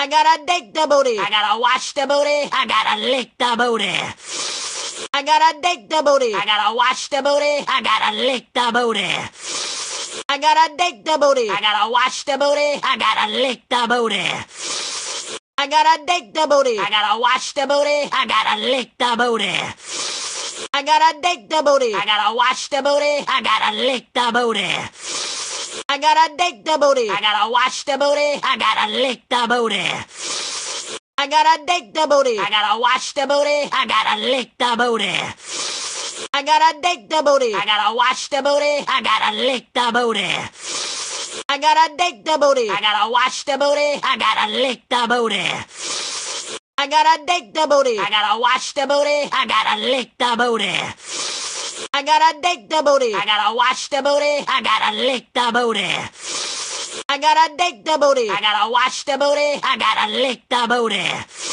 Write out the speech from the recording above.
I gotta dig the booty. I gotta wash the booty. I gotta lick the booty. I gotta dig the booty. I gotta wash the booty. I gotta lick the booty. I gotta dig the booty. I gotta wash the booty. I gotta lick the booty. I gotta dig the booty. I gotta wash the booty. I gotta lick the booty. I gotta dig the booty. I gotta wash the booty. I gotta lick the booty. I gotta dig the booty. I gotta wash the booty. I gotta lick the booty. I gotta dig the booty. I gotta wash the booty. I gotta lick the booty. I gotta dig the booty. I gotta wash the booty. I gotta lick the booty. I gotta dig the booty. I gotta wash the booty. I gotta lick the booty. I gotta dig the booty. I gotta wash the booty. I gotta lick the booty. I gotta dig the booty. I gotta wash the booty. I gotta lick the booty. I gotta dig the booty. I gotta wash the booty. I gotta lick the booty.